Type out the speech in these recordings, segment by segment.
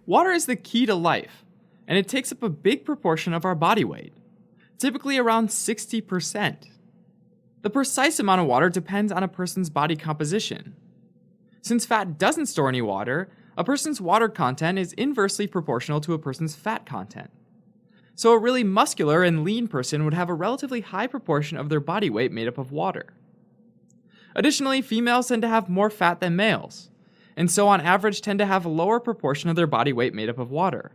Water is the key to life, and it takes up a big proportion of our body weight, typically around 60%. The precise amount of water depends on a person's body composition. Since fat doesn't store any water, a person's water content is inversely proportional to a person's fat content. So a really muscular and lean person would have a relatively high proportion of their body weight made up of water. Additionally, females tend to have more fat than males, and so on average tend to have a lower proportion of their body weight made up of water.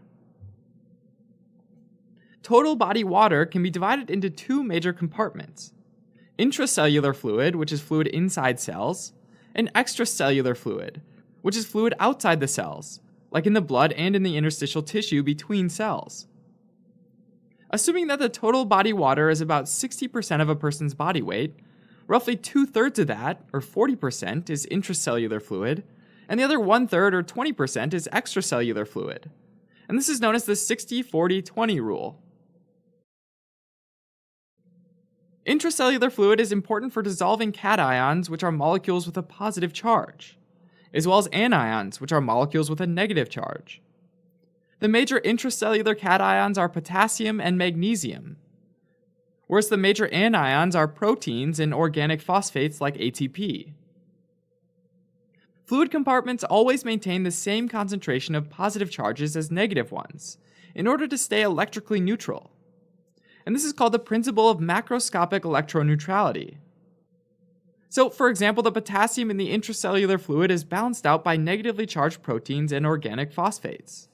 Total body water can be divided into two major compartments: intracellular fluid, which is fluid inside cells, and extracellular fluid, which is fluid outside the cells, like in the blood and in the interstitial tissue between cells. Assuming that the total body water is about 60% of a person's body weight, roughly 2/3 of that, or 40%, is intracellular fluid, and the other 1/3, or 20%, is extracellular fluid. And this is known as the 60-40-20 rule. Intracellular fluid is important for dissolving cations, which are molecules with a positive charge, as well as anions, which are molecules with a negative charge. The major intracellular cations are potassium and magnesium, whereas the major anions are proteins and organic phosphates like ATP. Fluid compartments always maintain the same concentration of positive charges as negative ones, in order to stay electrically neutral. And this is called the principle of macroscopic electroneutrality. So, for example, the potassium in the intracellular fluid is balanced out by negatively charged proteins and organic phosphates.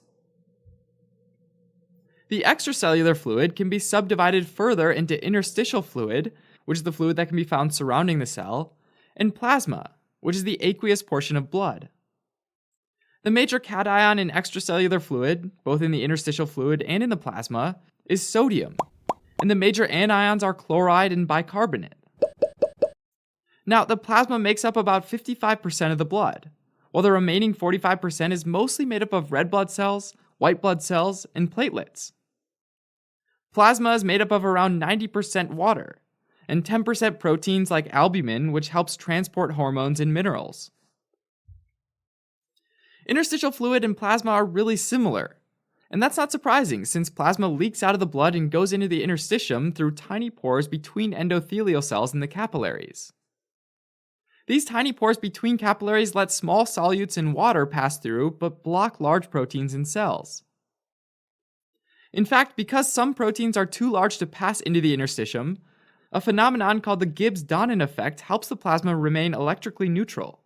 The extracellular fluid can be subdivided further into interstitial fluid, which is the fluid that can be found surrounding the cell, and plasma, which is the aqueous portion of blood. The major cation in extracellular fluid, both in the interstitial fluid and in the plasma, is sodium, and the major anions are chloride and bicarbonate. Now, the plasma makes up about 55% of the blood, while the remaining 45% is mostly made up of red blood cells, white blood cells, and platelets. Plasma is made up of around 90% water, and 10% proteins like albumin, which helps transport hormones and minerals. Interstitial fluid and plasma are really similar, and that's not surprising since plasma leaks out of the blood and goes into the interstitium through tiny pores between endothelial cells in the capillaries. These tiny pores between capillaries let small solutes and water pass through but block large proteins in cells. In fact, because some proteins are too large to pass into the interstitium, a phenomenon called the Gibbs-Donnan effect helps the plasma remain electrically neutral.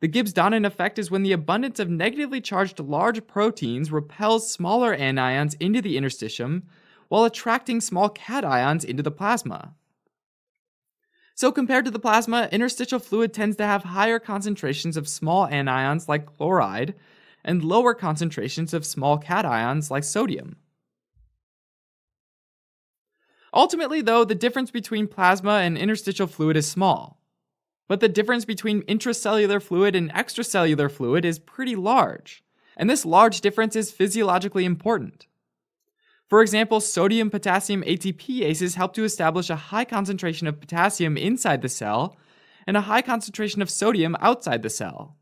The Gibbs-Donnan effect is when the abundance of negatively charged large proteins repels smaller anions into the interstitium while attracting small cations into the plasma. So compared to the plasma, interstitial fluid tends to have higher concentrations of small anions like chloride and lower concentrations of small cations like sodium. Ultimately, though, the difference between plasma and interstitial fluid is small, but the difference between intracellular fluid and extracellular fluid is pretty large, and this large difference is physiologically important. For example, sodium-potassium ATPases help to establish a high concentration of potassium inside the cell and a high concentration of sodium outside the cell.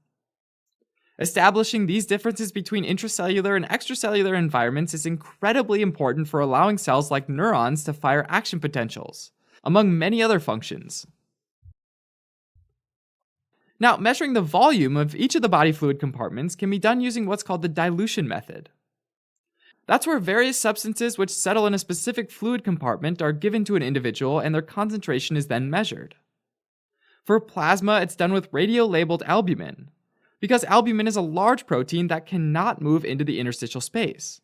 Establishing these differences between intracellular and extracellular environments is incredibly important for allowing cells like neurons to fire action potentials, among many other functions. Now, measuring the volume of each of the body fluid compartments can be done using what's called the dilution method. That's where various substances which settle in a specific fluid compartment are given to an individual and their concentration is then measured. For plasma, it's done with radio-labeled albumin, because albumin is a large protein that cannot move into the interstitial space.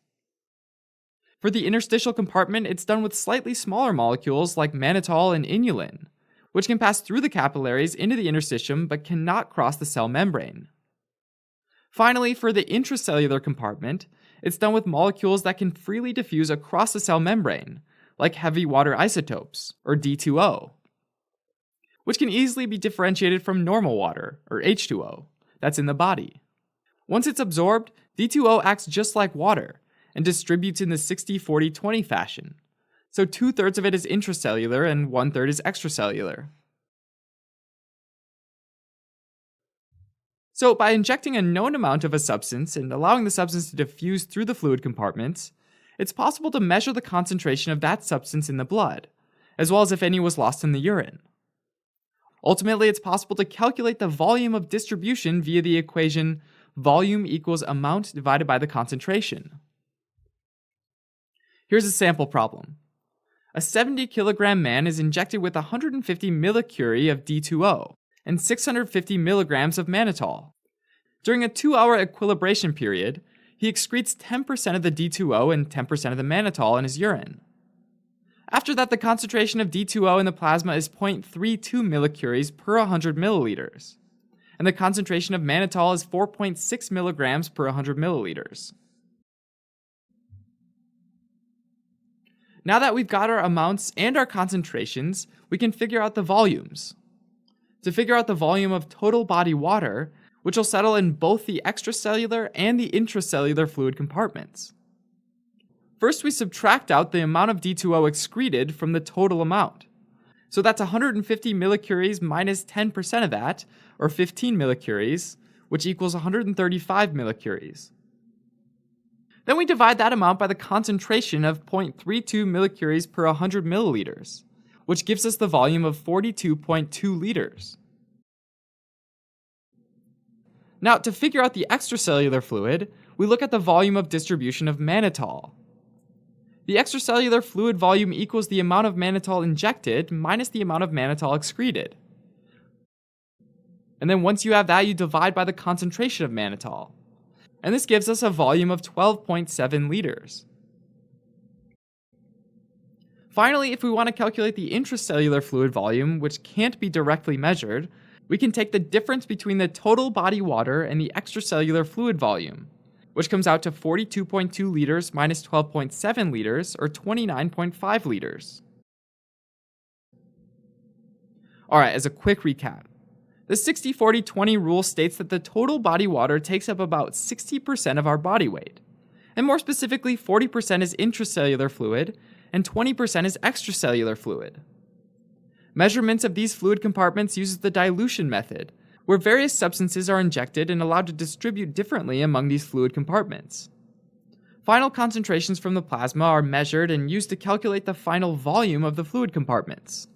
For the interstitial compartment, it's done with slightly smaller molecules like mannitol and inulin, which can pass through the capillaries into the interstitium but cannot cross the cell membrane. Finally, for the intracellular compartment, it's done with molecules that can freely diffuse across the cell membrane, like heavy water isotopes, or D2O, which can easily be differentiated from normal water, or H2O, that's in the body. Once it's absorbed, D2O acts just like water and distributes in the 60-40-20 fashion. So 2/3 of it is intracellular and 1/3 is extracellular. So, by injecting a known amount of a substance and allowing the substance to diffuse through the fluid compartments, it's possible to measure the concentration of that substance in the blood, as well as if any was lost in the urine. Ultimately, it's possible to calculate the volume of distribution via the equation volume equals amount divided by the concentration. Here's a sample problem. A 70 kilogram man is injected with 150 millicurie of D2O and 650 milligrams of mannitol. During a 2-hour equilibration period, he excretes 10% of the D2O and 10% of the mannitol in his urine. After that, the concentration of D2O in the plasma is 0.32 millicuries per 100 milliliters, and the concentration of mannitol is 4.6 milligrams per 100 milliliters. Now that we've got our amounts and our concentrations, we can figure out the volumes. To figure out the volume of total body water, which will settle in both the extracellular and the intracellular fluid compartments. First, we subtract out the amount of D2O excreted from the total amount. So that's 150 millicuries minus 10% of that, or 15 millicuries, which equals 135 millicuries. Then we divide that amount by the concentration of 0.32 millicuries per 100 milliliters, which gives us the volume of 42.2 liters. Now, to figure out the extracellular fluid, we look at the volume of distribution of mannitol. The extracellular fluid volume equals the amount of mannitol injected minus the amount of mannitol excreted. And then once you have that, you divide by the concentration of mannitol. And this gives us a volume of 12.7 liters. Finally, if we want to calculate the intracellular fluid volume, which can't be directly measured, we can take the difference between the total body water and the extracellular fluid volume, which comes out to 42.2 liters minus 12.7 liters, or 29.5 liters. Alright, as a quick recap, the 60-40-20 rule states that the total body water takes up about 60% of our body weight, and more specifically, 40% is intracellular fluid and 20% is extracellular fluid. Measurements of these fluid compartments uses the dilution method, where various substances are injected and allowed to distribute differently among these fluid compartments. Final concentrations from the plasma are measured and used to calculate the final volume of the fluid compartments.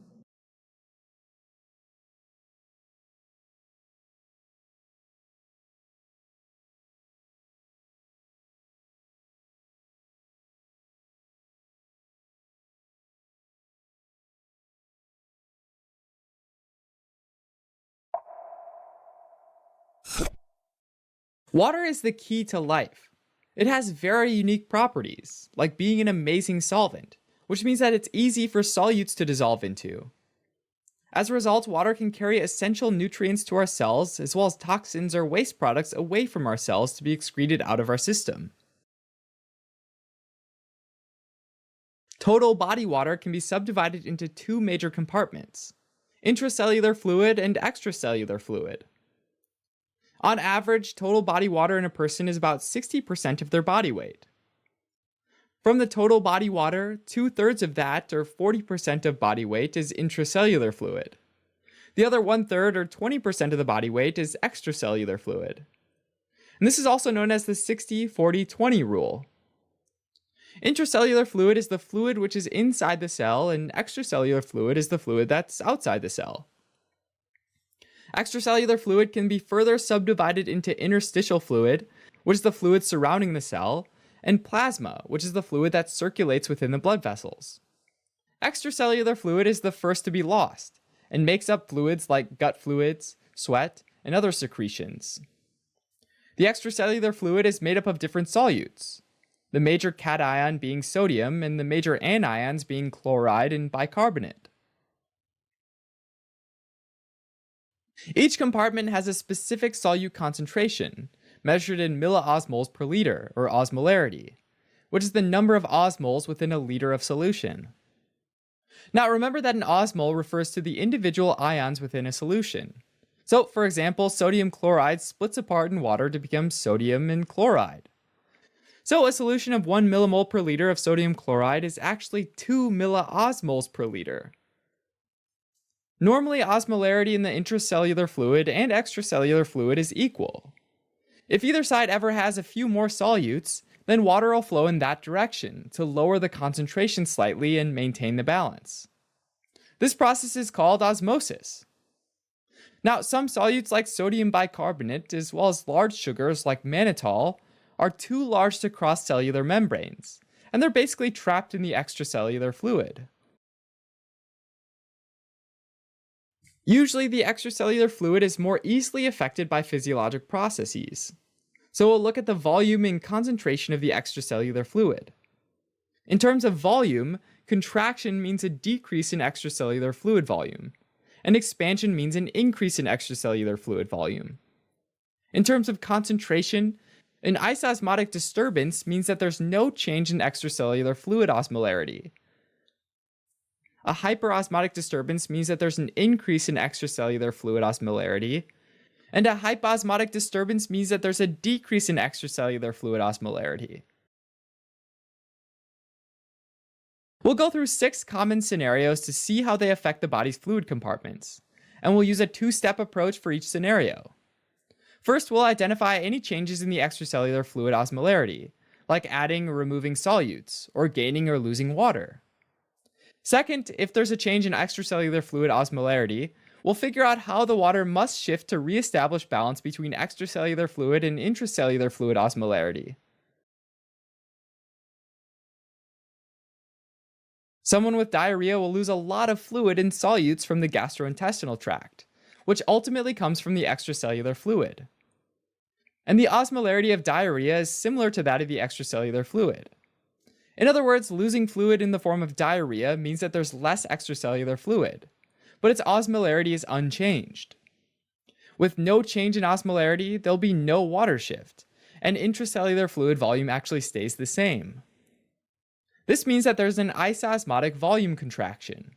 Water is the key to life. It has very unique properties, like being an amazing solvent, which means that it's easy for solutes to dissolve into. As a result, water can carry essential nutrients to our cells, as well as toxins or waste products away from our cells to be excreted out of our system. Total body water can be subdivided into two major compartments: intracellular fluid and extracellular fluid. On average, total body water in a person is about 60% of their body weight. From the total body water, 2/3 of that, or 40% of body weight, is intracellular fluid. The other 1/3, or 20% of the body weight, is extracellular fluid. And this is also known as the 60-40-20 rule. Intracellular fluid is the fluid which is inside the cell, and extracellular fluid is the fluid that's outside the cell. Extracellular fluid can be further subdivided into interstitial fluid, which is the fluid surrounding the cell, and plasma, which is the fluid that circulates within the blood vessels. Extracellular fluid is the first to be lost, and makes up fluids like gut fluids, sweat, and other secretions. The extracellular fluid is made up of different solutes, the major cation being sodium, and the major anions being chloride and bicarbonate. Each compartment has a specific solute concentration, measured in milliosmoles per liter, or osmolarity, which is the number of osmoles within a liter of solution. Now remember that an osmole refers to the individual ions within a solution. So, for example, sodium chloride splits apart in water to become sodium and chloride. So a solution of 1 millimole per liter of sodium chloride is actually 2 milliosmoles per liter. Normally, osmolarity in the intracellular fluid and extracellular fluid is equal. If either side ever has a few more solutes, then water will flow in that direction to lower the concentration slightly and maintain the balance. This process is called osmosis. Now, some solutes like sodium bicarbonate, as well as large sugars like mannitol, are too large to cross cellular membranes, and they're basically trapped in the extracellular fluid. Usually, the extracellular fluid is more easily affected by physiologic processes. So we'll look at the volume and concentration of the extracellular fluid. In terms of volume, contraction means a decrease in extracellular fluid volume, and expansion means an increase in extracellular fluid volume. In terms of concentration, an isosmotic disturbance means that there's no change in extracellular fluid osmolarity. A hyperosmotic disturbance means that there's an increase in extracellular fluid osmolarity, and a hyposmotic disturbance means that there's a decrease in extracellular fluid osmolarity. We'll go through 6 common scenarios to see how they affect the body's fluid compartments, and we'll use a 2-step approach for each scenario. First, we'll identify any changes in the extracellular fluid osmolarity, like adding or removing solutes, or gaining or losing water. Second, if there's a change in extracellular fluid osmolarity, we'll figure out how the water must shift to reestablish balance between extracellular fluid and intracellular fluid osmolarity. Someone with diarrhea will lose a lot of fluid and solutes from the gastrointestinal tract, which ultimately comes from the extracellular fluid. And the osmolarity of diarrhea is similar to that of the extracellular fluid. In other words, losing fluid in the form of diarrhea means that there's less extracellular fluid, but its osmolarity is unchanged. With no change in osmolarity, there'll be no water shift, and intracellular fluid volume actually stays the same. This means that there's an isosmotic volume contraction.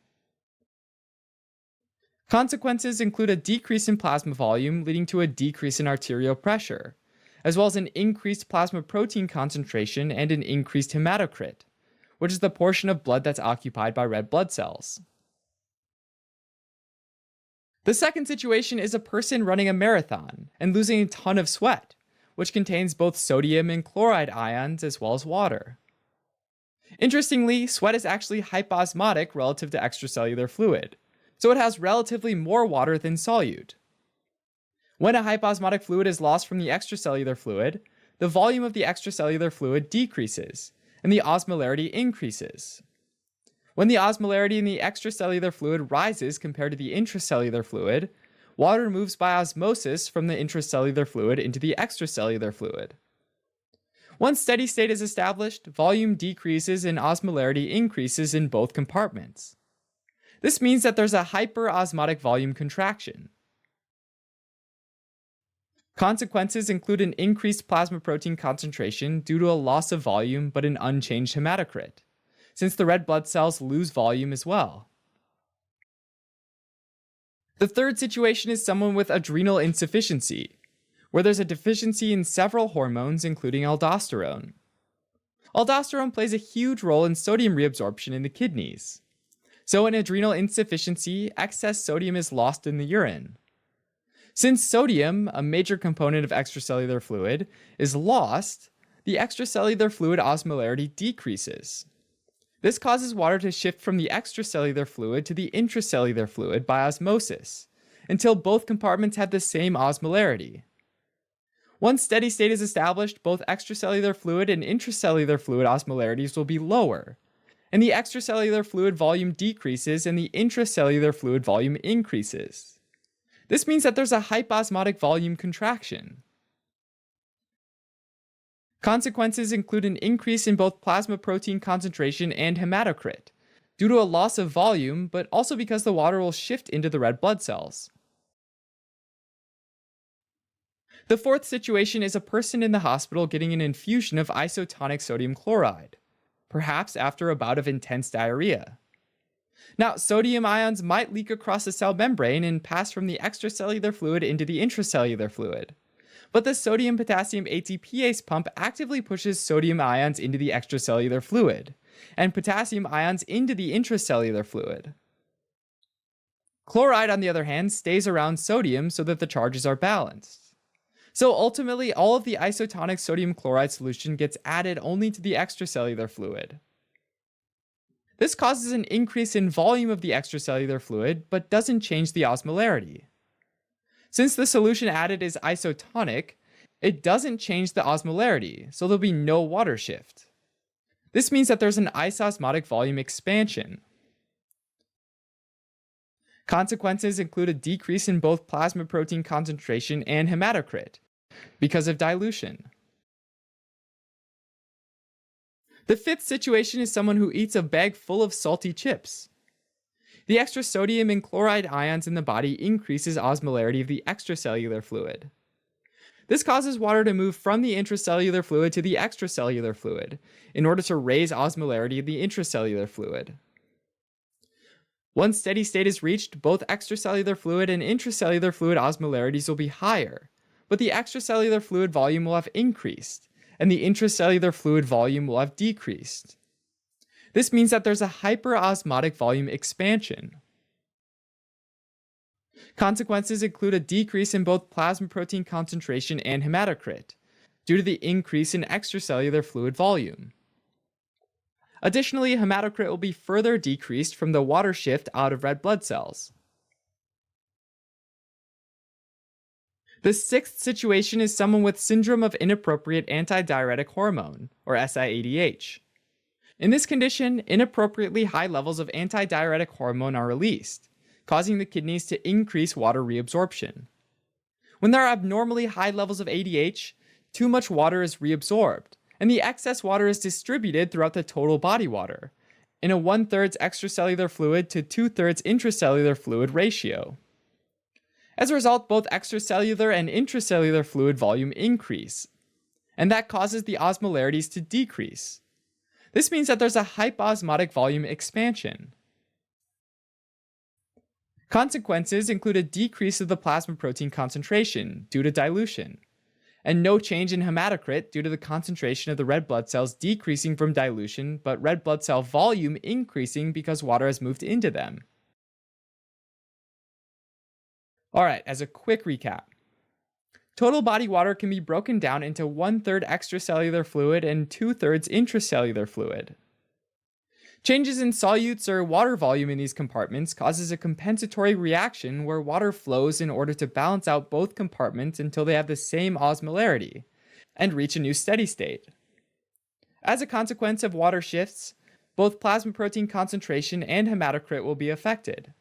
Consequences include a decrease in plasma volume leading to a decrease in arterial pressure, as well as an increased plasma protein concentration and an increased hematocrit, which is the portion of blood that's occupied by red blood cells. The second situation is a person running a marathon and losing a ton of sweat, which contains both sodium and chloride ions as well as water. Interestingly, sweat is actually hyposmotic relative to extracellular fluid, so it has relatively more water than solute. When a hyposmotic fluid is lost from the extracellular fluid, the volume of the extracellular fluid decreases, and the osmolarity increases. When the osmolarity in the extracellular fluid rises compared to the intracellular fluid, water moves by osmosis from the intracellular fluid into the extracellular fluid. Once steady state is established, volume decreases and osmolarity increases in both compartments. This means that there's a hyperosmotic volume contraction. Consequences include an increased plasma protein concentration due to a loss of volume but an unchanged hematocrit, since the red blood cells lose volume as well. The third situation is someone with adrenal insufficiency, where there's a deficiency in several hormones including aldosterone. Aldosterone plays a huge role in sodium reabsorption in the kidneys. So in adrenal insufficiency, excess sodium is lost in the urine. Since sodium, a major component of extracellular fluid, is lost, the extracellular fluid osmolarity decreases. This causes water to shift from the extracellular fluid to the intracellular fluid by osmosis, until both compartments have the same osmolarity. Once steady state is established, both extracellular fluid and intracellular fluid osmolarities will be lower, and the extracellular fluid volume decreases and the intracellular fluid volume increases. This means that there's a hyposmotic volume contraction. Consequences include an increase in both plasma protein concentration and hematocrit, due to a loss of volume, but also because the water will shift into the red blood cells. The fourth situation is a person in the hospital getting an infusion of isotonic sodium chloride, perhaps after a bout of intense diarrhea. Now, sodium ions might leak across the cell membrane and pass from the extracellular fluid into the intracellular fluid, but the sodium-potassium ATPase pump actively pushes sodium ions into the extracellular fluid, and potassium ions into the intracellular fluid. Chloride, on the other hand, stays around sodium so that the charges are balanced. So ultimately, all of the isotonic sodium chloride solution gets added only to the extracellular fluid. This causes an increase in volume of the extracellular fluid, but doesn't change the osmolarity. Since the solution added is isotonic, it doesn't change the osmolarity, so there'll be no water shift. This means that there's an isosmotic volume expansion. Consequences include a decrease in both plasma protein concentration and hematocrit because of dilution. The fifth situation is someone who eats a bag full of salty chips. The extra sodium and chloride ions in the body increases osmolarity of the extracellular fluid. This causes water to move from the intracellular fluid to the extracellular fluid in order to raise osmolarity of the intracellular fluid. Once steady state is reached, both extracellular fluid and intracellular fluid osmolarities will be higher, but the extracellular fluid volume will have increased, and the intracellular fluid volume will have decreased. This means that there's a hyperosmotic volume expansion. Consequences include a decrease in both plasma protein concentration and hematocrit, due to the increase in extracellular fluid volume. Additionally, hematocrit will be further decreased from the water shift out of red blood cells. The sixth situation is someone with syndrome of inappropriate antidiuretic hormone, or SIADH. In this condition, inappropriately high levels of antidiuretic hormone are released, causing the kidneys to increase water reabsorption. When there are abnormally high levels of ADH, too much water is reabsorbed, and the excess water is distributed throughout the total body water, in a 1/3 extracellular fluid to 2/3 intracellular fluid ratio. As a result, both extracellular and intracellular fluid volume increase, and that causes the osmolarities to decrease. This means that there's a hyposmotic volume expansion. Consequences include a decrease of the plasma protein concentration due to dilution, and no change in hematocrit due to the concentration of the red blood cells decreasing from dilution, but red blood cell volume increasing because water has moved into them. Alright, as a quick recap. Total body water can be broken down into 1/3 extracellular fluid and 2/3 intracellular fluid. Changes in solutes or water volume in these compartments causes a compensatory reaction where water flows in order to balance out both compartments until they have the same osmolarity and reach a new steady state. As a consequence of water shifts, both plasma protein concentration and hematocrit will be affected.